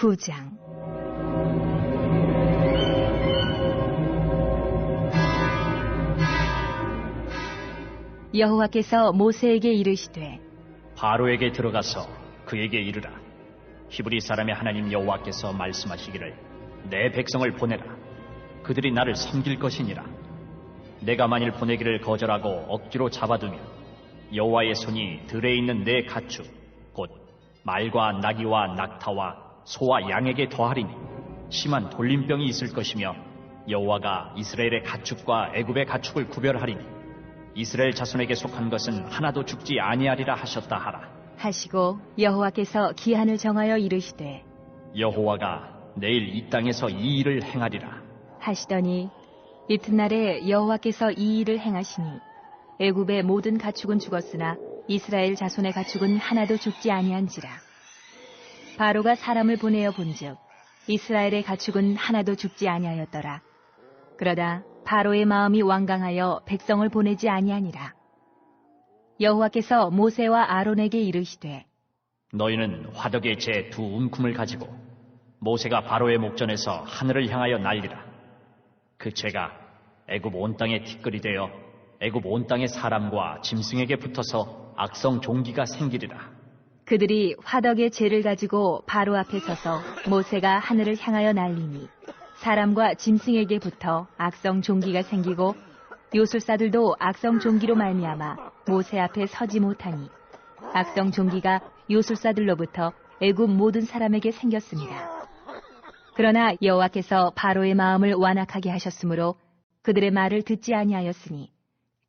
9장. 여호와께서 모세에게 이르시되 바로에게 들어가서 그에게 이르라. 히브리 사람의 하나님 여호와께서 말씀하시기를 내 백성을 보내라. 그들이 나를 섬길 것이니라. 내가 만일 보내기를 거절하고 억지로 잡아두면 여호와의 손이 들에 있는 내 가축 곧 말과 나귀와 낙타와 소와 양에게 더하리니 심한 돌림병이 있을 것이며 여호와가 이스라엘의 가축과 애굽의 가축을 구별하리니 이스라엘 자손에게 속한 것은 하나도 죽지 아니하리라 하셨다 하라. 하시고 여호와께서 기한을 정하여 이르시되 여호와가 내일 이 땅에서 이 일을 행하리라 하시더니 이튿날에 여호와께서 이 일을 행하시니 애굽의 모든 가축은 죽었으나 이스라엘 자손의 가축은 하나도 죽지 아니한지라. 바로가 사람을 보내어 본즉 이스라엘의 가축은 하나도 죽지 아니하였더라. 그러다 바로의 마음이 완강하여 백성을 보내지 아니하니라. 여호와께서 모세와 아론에게 이르시되 너희는 화덕의 재 두 움큼을 가지고 모세가 바로의 목전에서 하늘을 향하여 날리라. 그 재가 애굽 온 땅에 티끌이 되어 애굽 온 땅의 사람과 짐승에게 붙어서 악성 종기가 생기리라. 그들이 화덕의 재를 가지고 바로 앞에 서서 모세가 하늘을 향하여 날리니 사람과 짐승에게 붙어 악성 종기가 생기고 요술사들도 악성 종기로 말미암아 모세 앞에 서지 못하니 악성 종기가 요술사들로부터 애굽 모든 사람에게 생겼습니다. 그러나 여호와께서 바로의 마음을 완악하게 하셨으므로 그들의 말을 듣지 아니하였으니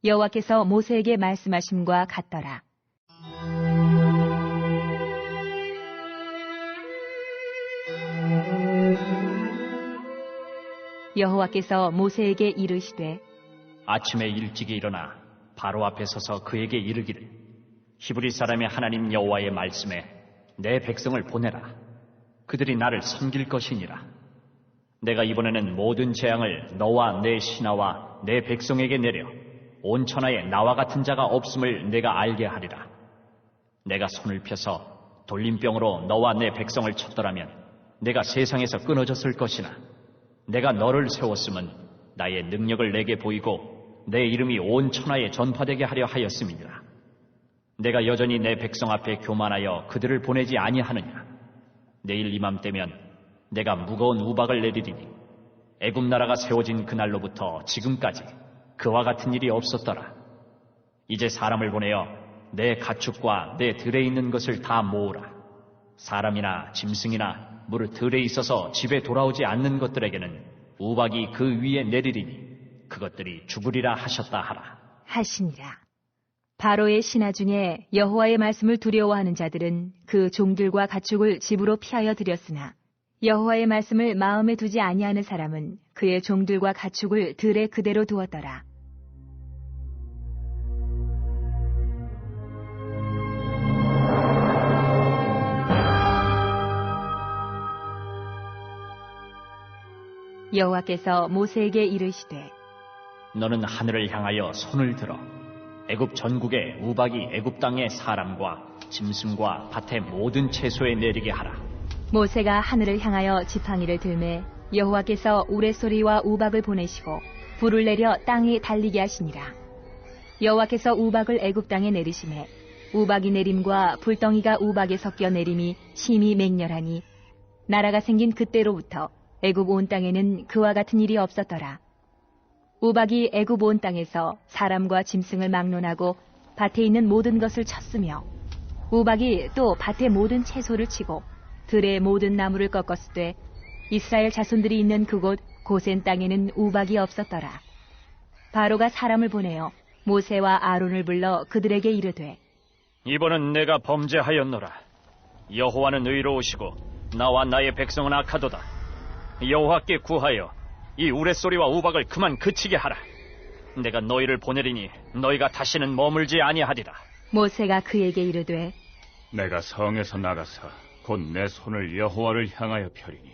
여호와께서 모세에게 말씀하심과 같더라. 여호와께서 모세에게 이르시되 아침에 일찍이 일어나 바로 앞에 서서 그에게 이르기를 히브리 사람의 하나님 여호와의 말씀에 내 백성을 보내라. 그들이 나를 섬길 것이니라. 내가 이번에는 모든 재앙을 너와 내 신하와 내 백성에게 내려 온 천하에 나와 같은 자가 없음을 내가 알게 하리라. 내가 손을 펴서 돌림병으로 너와 내 백성을 쳤더라면 내가 세상에서 끊어졌을 것이나 내가 너를 세웠음은 나의 능력을 내게 보이고 내 이름이 온 천하에 전파되게 하려 하였음이니라. 내가 여전히 내 백성 앞에 교만하여 그들을 보내지 아니하느냐. 내일 이맘때면 내가 무거운 우박을 내리리니 애굽 나라가 세워진 그날로부터 지금까지 그와 같은 일이 없었더라. 이제 사람을 보내어 내 가축과 내 들에 있는 것을 다 모으라. 사람이나 짐승이나 무릇 들에 있어서 집에 돌아오지 않는 것들에게는 우박이 그 위에 내리리니 그것들이 죽으리라 하셨다 하라. 하시니라. 바로의 신하 중에 여호와의 말씀을 두려워하는 자들은 그 종들과 가축을 집으로 피하여 들였으나 여호와의 말씀을 마음에 두지 아니하는 사람은 그의 종들과 가축을 들에 그대로 두었더라. 여호와께서 모세에게 이르시되 너는 하늘을 향하여 손을 들어 애굽 전국에 우박이 애굽 땅의 사람과 짐승과 밭의 모든 채소에 내리게 하라. 모세가 하늘을 향하여 지팡이를 들매 여호와께서 우레소리와 우박을 보내시고 불을 내려 땅에 달리게 하시니라. 여호와께서 우박을 애굽 땅에 내리심에 우박이 내림과 불덩이가 우박에 섞여 내림이 심히 맹렬하니 나라가 생긴 그때로부터 애굽 온 땅에는 그와 같은 일이 없었더라. 우박이 애굽 온 땅에서 사람과 짐승을 막론하고 밭에 있는 모든 것을 쳤으며 우박이 또 밭의 모든 채소를 치고 들의 모든 나무를 꺾었으되 이스라엘 자손들이 있는 그곳 고센 땅에는 우박이 없었더라. 바로가 사람을 보내어 모세와 아론을 불러 그들에게 이르되 이번은 내가 범죄하였노라. 여호와는 의로우시고 나와 나의 백성은 악하도다. 여호와께 구하여 이 우레소리와 우박을 그만 그치게 하라. 내가 너희를 보내리니 너희가 다시는 머물지 아니하리라. 모세가 그에게 이르되 내가 성에서 나가서 곧 내 손을 여호와를 향하여 펴리니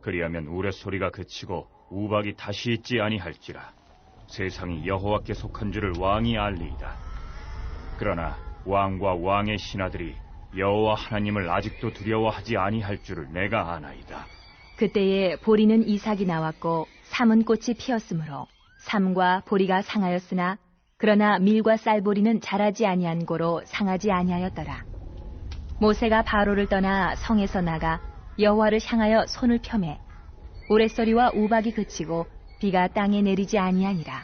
그리하면 우레소리가 그치고 우박이 다시 있지 아니할지라. 세상이 여호와께 속한 줄을 왕이 알리이다. 그러나 왕과 왕의 신하들이 여호와 하나님을 아직도 두려워하지 아니할 줄을 내가 아나이다. 그때에 보리는 이삭이 나왔고 삼은 꽃이 피었으므로 삼과 보리가 상하였으나 그러나 밀과 쌀보리는 자라지 아니한 고로 상하지 아니하였더라. 모세가 바로를 떠나 성에서 나가 여호와를 향하여 손을 펴매 우레소리와 우박이 그치고 비가 땅에 내리지 아니하니라.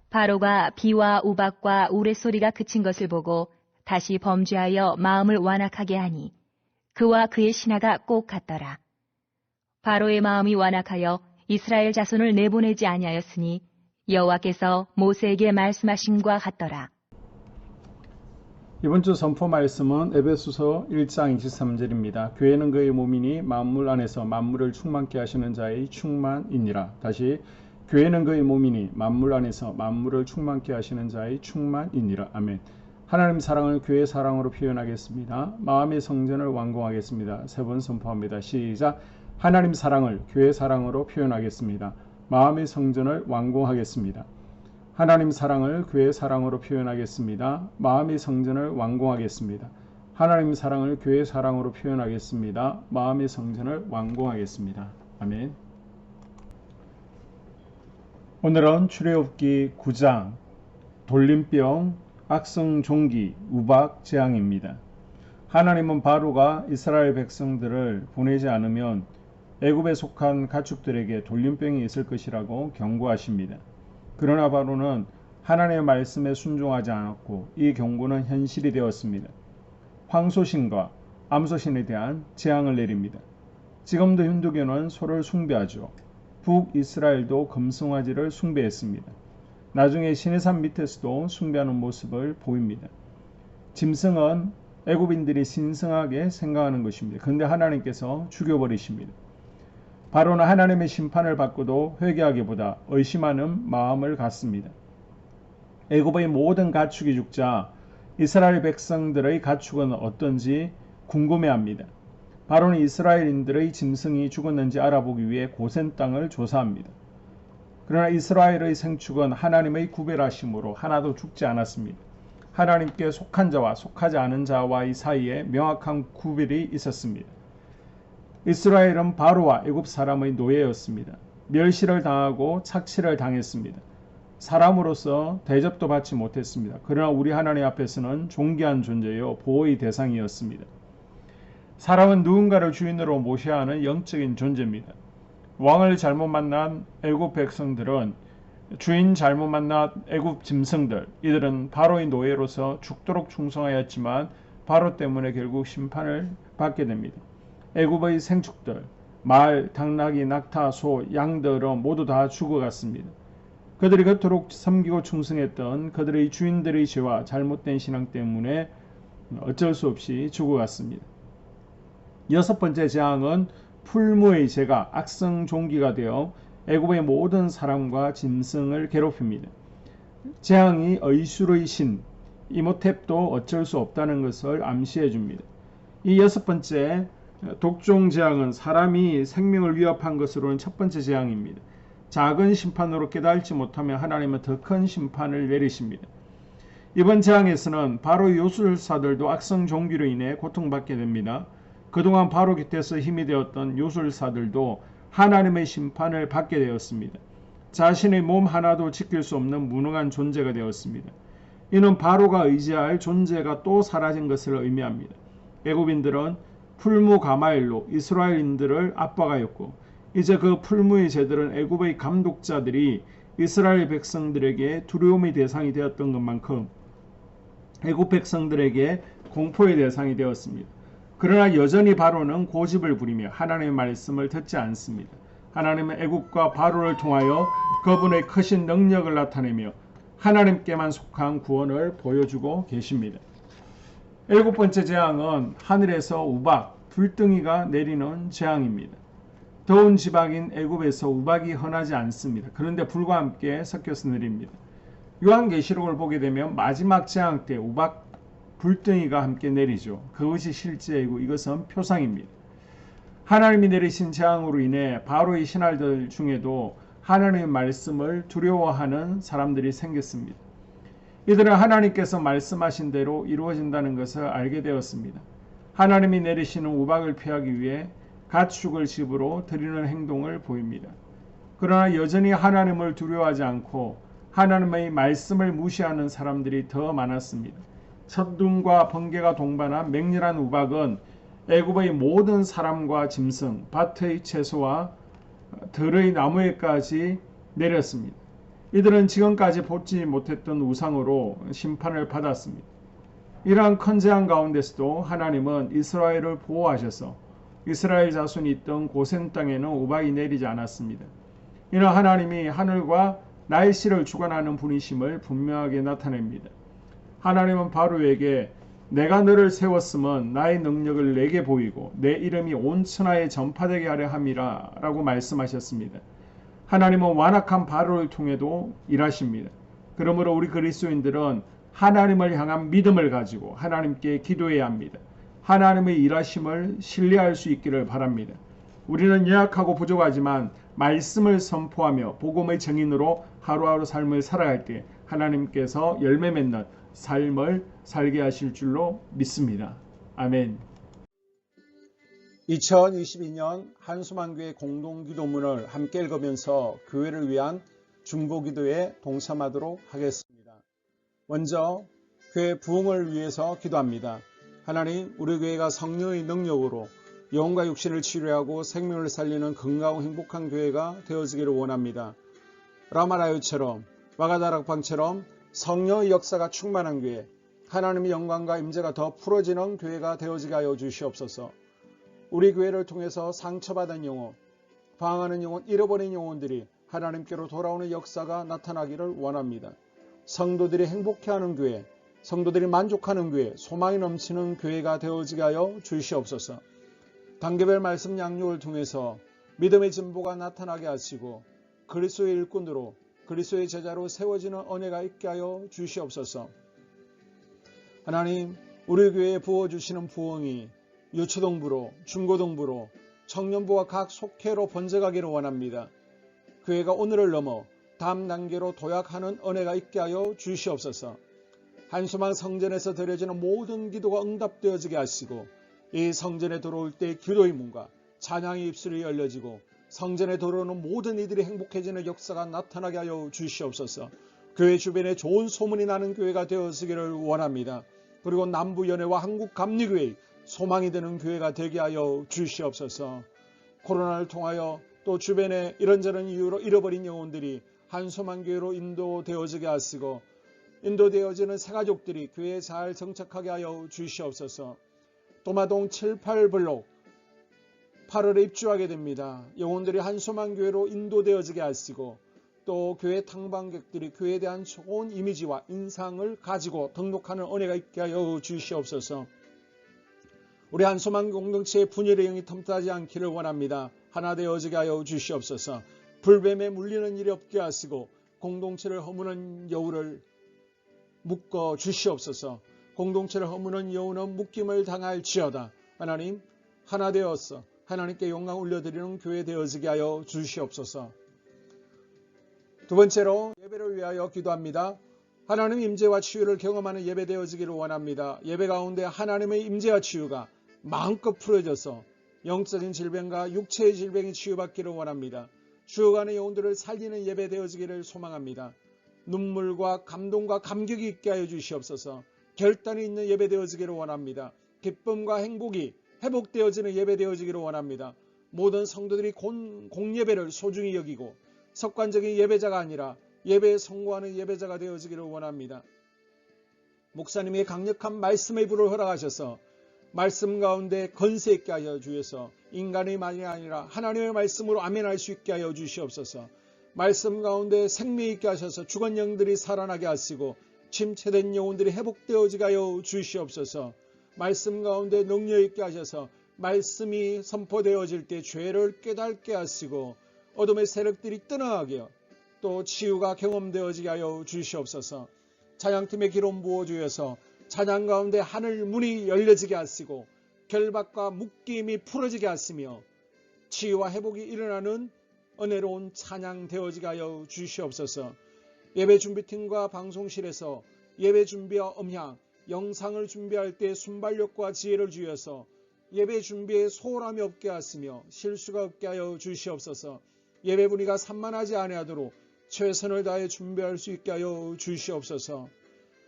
바로가 비와 우박과 우레소리가 그친 것을 보고 다시 범죄하여 마음을 완악하게 하니 그와 그의 신하가 꼭 같더라. 바로의 마음이 완악하여 이스라엘 자손을 내보내지 아니하였으니 여호와께서 모세에게 말씀하심과 같더라. 이번 주 선포 말씀은 에베소서 1장 23절입니다. 교회는 그의 몸이니 만물 안에서 만물을 충만케 하시는 자의 충만이니라. 다시 교회는 그의 몸이니 만물 안에서 만물을 충만케 하시는 자의 충만이니라. 아멘. 하나님 사랑을 교회 사랑으로 표현하겠습니다. 마음의 성전을 완공하겠습니다. 세 번 선포합니다. 시작. 하나님 사랑을 교회 사랑으로 표현하겠습니다. 마음의 성전을 완공하겠습니다. 하나님 사랑을 교회 사랑으로 표현하겠습니다. 마음의 성전을 완공하겠습니다. 하나님 사랑을 교회 사랑으로 표현하겠습니다. 마음의 성전을 완공하겠습니다. 아멘. 오늘은 출애굽기 9장 돌림병, 악성종기, 우박 재앙입니다. 하나님은 바로가 이스라엘 백성들을 보내지 않으면 애굽에 속한 가축들에게 돌림병이 있을 것이라고 경고하십니다. 그러나 바로는 하나님의 말씀에 순종하지 않았고 이 경고는 현실이 되었습니다. 황소신과 암소신에 대한 재앙을 내립니다. 지금도 힌두교는 소를 숭배하죠. 북이스라엘도 금송아지를 숭배했습니다. 나중에 시내산 밑에서도 숭배하는 모습을 보입니다. 짐승은 애굽인들이 신성하게 생각하는 것입니다. 그런데 하나님께서 죽여버리십니다. 바로는 하나님의 심판을 받고도 회개하기보다 의심하는 마음을 갖습니다. 애굽의 모든 가축이 죽자 이스라엘 백성들의 가축은 어떤지 궁금해합니다. 바로는 이스라엘인들의 짐승이 죽었는지 알아보기 위해 고센 땅을 조사합니다. 그러나 이스라엘의 생축은 하나님의 구별하심으로 하나도 죽지 않았습니다. 하나님께 속한 자와 속하지 않은 자와의 사이에 명확한 구별이 있었습니다. 이스라엘은 바로와 애굽 사람의 노예였습니다. 멸시를 당하고 착취를 당했습니다. 사람으로서 대접도 받지 못했습니다. 그러나 우리 하나님 앞에서는 존귀한 존재요 보호의 대상이었습니다. 사람은 누군가를 주인으로 모셔야 하는 영적인 존재입니다. 왕을 잘못 만난 애굽 백성들은 주인 잘못 만난 애굽 짐승들, 이들은 바로의 노예로서 죽도록 충성하였지만 바로 때문에 결국 심판을 받게 됩니다. 애굽의 생축들, 말, 당나귀, 낙타, 소, 양들은 모두 다 죽어갔습니다. 그들이 그토록 섬기고 충성했던 그들의 주인들의 죄와 잘못된 신앙 때문에 어쩔 수 없이 죽어갔습니다. 여섯 번째 재앙은 풀무의 죄가 악성종기가 되어 애굽의 모든 사람과 짐승을 괴롭힙니다. 재앙이 의술의 신 이모탭도 어쩔 수 없다는 것을 암시해 줍니다. 이 여섯 번째 독종 재앙은 사람이 생명을 위협한 것으로는 첫 번째 재앙입니다. 작은 심판으로 깨달지 못하면 하나님은 더 큰 심판을 내리십니다. 이번 재앙에서는 바로 요술사들도 악성 종기로 인해 고통받게 됩니다. 그동안 바로 곁에서 힘이 되었던 요술사들도 하나님의 심판을 받게 되었습니다. 자신의 몸 하나도 지킬 수 없는 무능한 존재가 되었습니다. 이는 바로가 의지할 존재가 또 사라진 것을 의미합니다. 애굽인들은 풀무 가마일로 이스라엘인들을 압박하였고 이제 그 풀무의 죄들은 애굽의 감독자들이 이스라엘 백성들에게 두려움의 대상이 되었던 것만큼 애굽 백성들에게 공포의 대상이 되었습니다. 그러나 여전히 바로는 고집을 부리며 하나님의 말씀을 듣지 않습니다. 하나님은 애굽과 바로를 통하여 그분의 크신 능력을 나타내며 하나님께만 속한 구원을 보여주고 계십니다. 일곱 번째 재앙은 하늘에서 우박, 불덩이가 내리는 재앙입니다. 더운 지방인 애굽에서 우박이 흔하지 않습니다. 그런데 불과 함께 섞여서 내립니다. 요한계시록을 보게 되면 마지막 재앙 때 우박, 불덩이가 함께 내리죠. 그것이 실제이고 이것은 표상입니다. 하나님이 내리신 재앙으로 인해 바로의 신하들 중에도 하나님의 말씀을 두려워하는 사람들이 생겼습니다. 이들은 하나님께서 말씀하신 대로 이루어진다는 것을 알게 되었습니다. 하나님이 내리시는 우박을 피하기 위해 가축을 집으로 드리는 행동을 보입니다. 그러나 여전히 하나님을 두려워하지 않고 하나님의 말씀을 무시하는 사람들이 더 많았습니다. 천둥과 번개가 동반한 맹렬한 우박은 애굽의 모든 사람과 짐승, 밭의 채소와 들의 나무에까지 내렸습니다. 이들은 지금까지 보지 못했던 우상으로 심판을 받았습니다. 이러한 컨재한 가운데서도 하나님은 이스라엘을 보호하셔서 이스라엘 자손이 있던 고센 땅에는 우박이 내리지 않았습니다. 이는 하나님이 하늘과 날씨를 주관하는 분이심을 분명하게 나타냅니다. 하나님은 바로에게 내가 너를 세웠음은 나의 능력을 내게 보이고 내 이름이 온 천하에 전파되게 하려 함이라 라고 말씀하셨습니다. 하나님은 완악한 바로를 통해도 일하십니다. 그러므로 우리 그리스도인들은 하나님을 향한 믿음을 가지고 하나님께 기도해야 합니다. 하나님의 일하심을 신뢰할 수 있기를 바랍니다. 우리는 연약하고 부족하지만 말씀을 선포하며 복음의 증인으로 하루하루 삶을 살아갈 때 하나님께서 열매 맺는 삶을 살게 하실 줄로 믿습니다. 아멘. 2022년 한수만교회 공동기도문을 함께 읽으면서 교회를 위한 중보기도에 동참하도록 하겠습니다. 먼저 교회 부흥을 위해서 기도합니다. 하나님, 우리 교회가 성령의 능력으로 영과 육신을 치료하고 생명을 살리는 건강하고 행복한 교회가 되어지기를 원합니다. 라마라요처럼 와가다락방처럼 성령의 역사가 충만한 교회, 하나님의 영광과 임재가 더 풀어지는 교회가 되어지게 하여 주시옵소서. 우리 교회를 통해서 상처받은 영혼, 방황하는 영혼, 잃어버린 영혼들이 하나님께로 돌아오는 역사가 나타나기를 원합니다. 성도들이 행복해하는 교회, 성도들이 만족하는 교회, 소망이 넘치는 교회가 되어지게 하여 주시옵소서. 단계별 말씀 양육을 통해서 믿음의 진보가 나타나게 하시고 그리스도의 일꾼으로 그리스도의 제자로 세워지는 은혜가 있게 하여 주시옵소서. 하나님, 우리 교회에 부어주시는 부흥이 유초동부로, 중고동부로, 청년부와 각 속회로 번져가기를 원합니다. 교회가 오늘을 넘어 다음 단계로 도약하는 은혜가 있게 하여 주시옵소서. 한수만 성전에서 드려지는 모든 기도가 응답되어지게 하시고 이 성전에 들어올 때 기도의 문과 찬양의 입술이 열려지고 성전에 들어오는 모든 이들이 행복해지는 역사가 나타나게 하여 주시옵소서. 교회 주변에 좋은 소문이 나는 교회가 되어지기를 원합니다. 그리고 남부연회와 한국감리교회의 소망이 되는 교회가 되게 하여 주시옵소서. 코로나를 통하여 또 주변에 이런저런 이유로 잃어버린 영혼들이 한소만교회로 인도되어지게 하시고 인도되어지는 새가족들이 교회에 잘 정착하게 하여 주시옵소서. 도마동 7, 8블록 8월에 입주하게 됩니다. 영혼들이 한소만교회로 인도되어지게 하시고 또 교회 탕방객들이 교회에 대한 좋은 이미지와 인상을 가지고 등록하는 은혜가 있게 하여 주시옵소서. 우리 한소만 공동체의 분열의 영이 틈타지 않기를 원합니다. 하나 되어지게 하여 주시옵소서. 불뱀에 물리는 일이 없게 하시고 공동체를 허무는 여우를 묶어 주시옵소서. 공동체를 허무는 여우는 묶임을 당할지어다. 하나님, 하나 되어서 하나님께 영광 올려드리는 교회 되어지게 하여 주시옵소서. 두 번째로 예배를 위하여 기도합니다. 하나님 임재와 치유를 경험하는 예배 되어지기를 원합니다. 예배 가운데 하나님의 임재와 치유가 마음껏 풀어져서 영적인 질병과 육체의 질병이 치유받기를 원합니다. 죽어가는 영혼들을 살리는 예배 되어지기를 소망합니다. 눈물과 감동과 감격이 있게 하여 주시옵소서. 결단이 있는 예배 되어지기를 원합니다. 기쁨과 행복이 회복되어지는 예배 되어지기를 원합니다. 모든 성도들이 공예배를 소중히 여기고 석관적인 예배자가 아니라 예배에 성공하는 예배자가 되어지기를 원합니다. 목사님의 강력한 말씀의 불을 허락하셔서 말씀 가운데 건세 있게 하여 주셔서 인간의 말이 아니라 하나님의 말씀으로 아멘할 수 있게 하여 주시옵소서. 말씀 가운데 생명 있게 하셔서 죽은 영들이 살아나게 하시고 침체된 영혼들이 회복되어지게 하여 주시옵소서. 말씀 가운데 능력 있게 하셔서 말씀이 선포되어질 때 죄를 깨닫게 하시고 어둠의 세력들이 떠나가게 또 치유가 경험되어지게 하여 주시옵소서. 찬양팀의 기름 부어주셔서 찬양 가운데 하늘 문이 열려지게 하시고 결박과 묶임이 풀어지게 하시며 치유와 회복이 일어나는 은혜로운 찬양 되어지게 하여 주시옵소서. 예배 준비팀과 방송실에서 예배 준비와 음향, 영상을 준비할 때 순발력과 지혜를 주셔서 예배 준비에 소홀함이 없게 하시며 실수가 없게 하여 주시옵소서. 예배 분위기가 산만하지 아니하도록 최선을 다해 준비할 수 있게 하여 주시옵소서.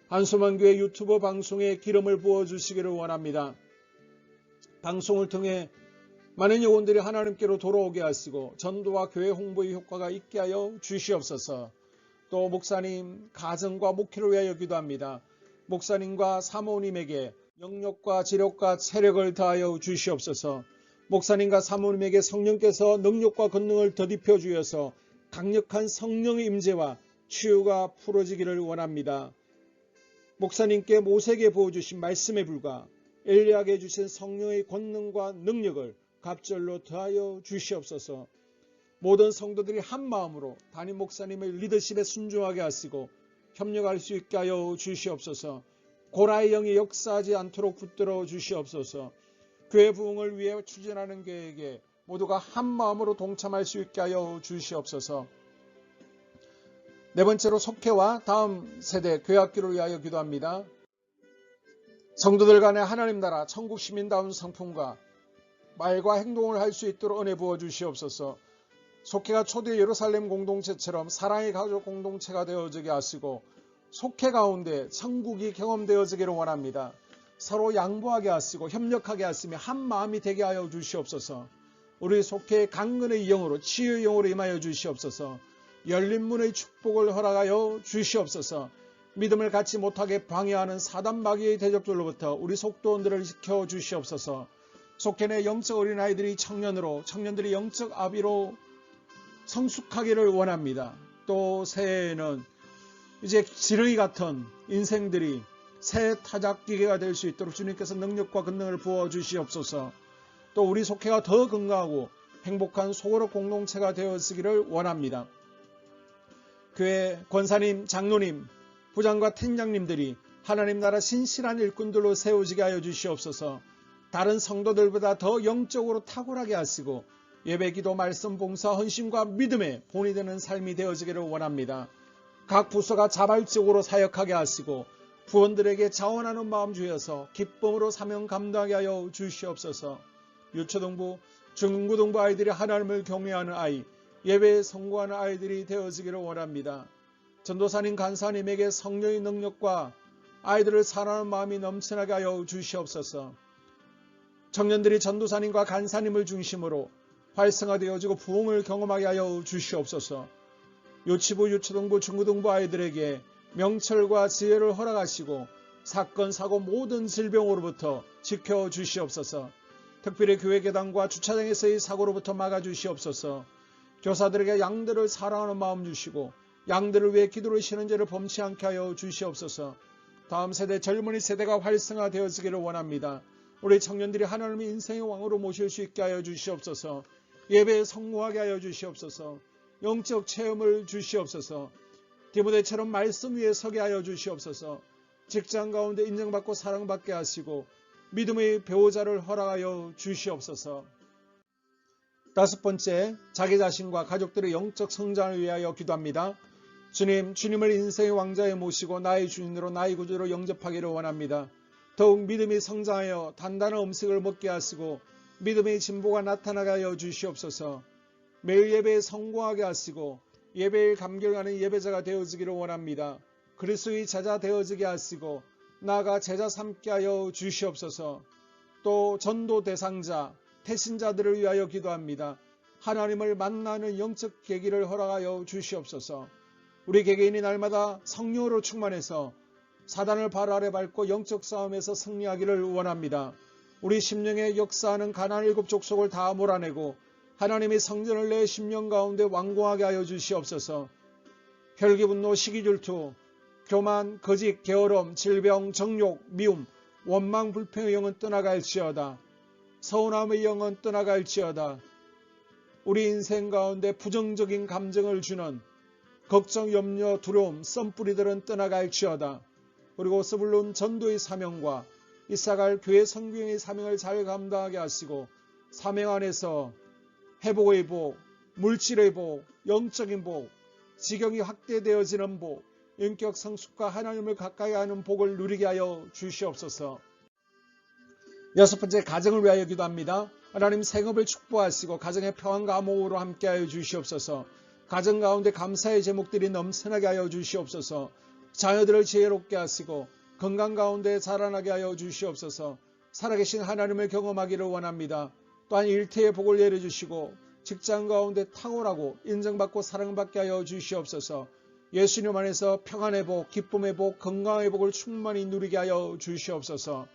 한소만 교회 유튜브 방송에 기름을 부어주시기를 원합니다. 방송을 통해 많은 영혼들이 하나님께로 돌아오게 하시고 전도와 교회 홍보의 효과가 있게 하여 주시옵소서. 또 목사님 가정과 목회를 위하여 기도합니다. 목사님과 사모님에게 영력과 지력과 체력을 다하여 주시옵소서. 목사님과 사모님에게 성령께서 능력과 권능을 더딥혀 주셔서 강력한 성령의 임재와 치유가 풀어지기를 원합니다. 목사님께 모세에게 부어주신 말씀에 불과 엘리야에게 주신 성령의 권능과 능력을 갑절로 더하여 주시옵소서. 모든 성도들이 한 마음으로 담임 목사님의 리더십에 순종하게 하시고 협력할 수 있게 하여 주시옵소서. 고라의 영이 역사하지 않도록 붙들어 주시옵소서. 교회 부흥을 위해 추진하는 계획에 모두가 한 마음으로 동참할 수 있게 하여 주시옵소서. 네 번째로 속회와 다음 세대 교회학교를 위하여 기도합니다. 성도들 간의 하나님 나라 천국 시민다운 성품과 말과 행동을 할 수 있도록 은혜 부어 주시옵소서. 속회가 초대 예루살렘 공동체처럼 사랑의 가족 공동체가 되어지게 하시고 속회 가운데 천국이 경험되어지기를 원합니다. 서로 양보하게 하시고 협력하게 하시며 한 마음이 되게 하여 주시옵소서. 우리 속회의 강건의 영으로 치유의 영으로 임하여 주시옵소서. 열린 문의 축복을 허락하여 주시옵소서. 믿음을 갖지 못하게 방해하는 사단 마귀의 대적들로부터 우리 속도원들을 지켜 주시옵소서. 속회 내 영적 어린아이들이 청년들이 영적 아비로 성숙하기를 원합니다. 또 새해에는 이제 지렁이 같은 인생들이 새 타작기계가 될 수 있도록 주님께서 능력과 권능을 부어 주시옵소서. 또 우리 속회가 더 건강하고 행복한 소그룹 공동체가 되어지기를 원합니다. 교회 권사님, 장로님, 부장과 팀장님들이 하나님 나라 신실한 일꾼들로 세워지게 하여 주시옵소서. 다른 성도들보다 더 영적으로 탁월하게 하시고 예배기도 말씀 봉사 헌신과 믿음에 본이 되는 삶이 되어지기를 원합니다. 각 부서가 자발적으로 사역하게 하시고 부원들에게 자원하는 마음 주셔서 기쁨으로 사명 감당하게 하여 주시옵소서. 유초등부, 중고등부 아이들이 하나님을 경외하는 아이, 예배에 성공하는 아이들이 되어지기를 원합니다. 전도사님, 간사님에게 성령의 능력과 아이들을 사랑하는 마음이 넘쳐나게 하여 주시옵소서. 청년들이 전도사님과 간사님을 중심으로 활성화되어지고 부흥을 경험하게 하여 주시옵소서. 유치부, 유초등부, 중고등부 아이들에게 명철과 지혜를 허락하시고 사건, 사고 모든 질병으로부터 지켜주시옵소서. 특별히 교회 계단과 주차장에서의 사고로부터 막아주시옵소서. 교사들에게 양들을 사랑하는 마음 주시고 양들을 위해 기도를 쉬는 죄를 범치 않게 하여 주시옵소서. 다음 세대 젊은이 세대가 활성화되어지기를 원합니다. 우리 청년들이 하나님의 인생의 왕으로 모실 수 있게 하여 주시옵소서. 예배에 성공하게 하여 주시옵소서. 영적 체험을 주시옵소서. 디모데처럼 말씀 위에 서게 하여 주시옵소서. 직장 가운데 인정받고 사랑받게 하시고 믿음의 배우자를 허락하여 주시옵소서. 다섯 번째, 자기 자신과 가족들의 영적 성장을 위하여 기도합니다. 주님을 인생의 왕자에 모시고 나의 주인으로 나의 구주로 영접하기를 원합니다. 더욱 믿음이 성장하여 단단한 음식을 먹게 하시고 믿음의 진보가 나타나게 하여 주시옵소서. 매일 예배에 성공하게 하시고 예배에 감격하는 예배자가 되어지기를 원합니다. 그리스도의 제자 되어지게 하시고 나아가 제자 삼게 하여 주시옵소서. 또 전도 대상자, 태신자들을 위하여 기도합니다. 하나님을 만나는 영적 계기를 허락하여 주시옵소서. 우리 개개인이 날마다 성령으로 충만해서 사단을 발 아래 밟고 영적 싸움에서 승리하기를 원합니다. 우리 심령에 역사하는 가나안 7 족속을 다 몰아내고 하나님의 성전을 내 심령 가운데 완공하게 하여 주시옵소서. 혈기, 분노, 시기, 질투, 교만, 거짓, 게으름, 질병, 정욕, 미움, 원망, 불평의 영은 떠나갈지어다. 서운함의 영은 떠나갈지어다. 우리 인생 가운데 부정적인 감정을 주는 걱정, 염려, 두려움, 썸뿌리들은 떠나갈지어다. 그리고 스불론 전도의 사명과 이사갈 교회 선교의 사명을 잘 감당하게 하시고 사명 안에서 회복의 복, 물질의 복, 영적인 복, 지경이 확대되어지는 복, 인격 성숙과 하나님을 가까이 하는 복을 누리게 하여 주시옵소서. 6번째, 가정을 위하여 기도합니다. 하나님 생업을 축복하시고 가정의 평안과 화목으로 함께하여 주시옵소서. 가정 가운데 감사의 제목들이 넘쳐나게 하여 주시옵소서. 자녀들을 지혜롭게 하시고 건강 가운데 자라나게 하여 주시옵소서. 살아계신 하나님을 경험하기를 원합니다. 또한 일태의 복을 내려주시고 직장 가운데 탁월하고 인정받고 사랑받게 하여 주시옵소서. 예수님 안에서 평안의 복, 기쁨의 복, 건강의 복을 충만히 누리게 하여 주시옵소서.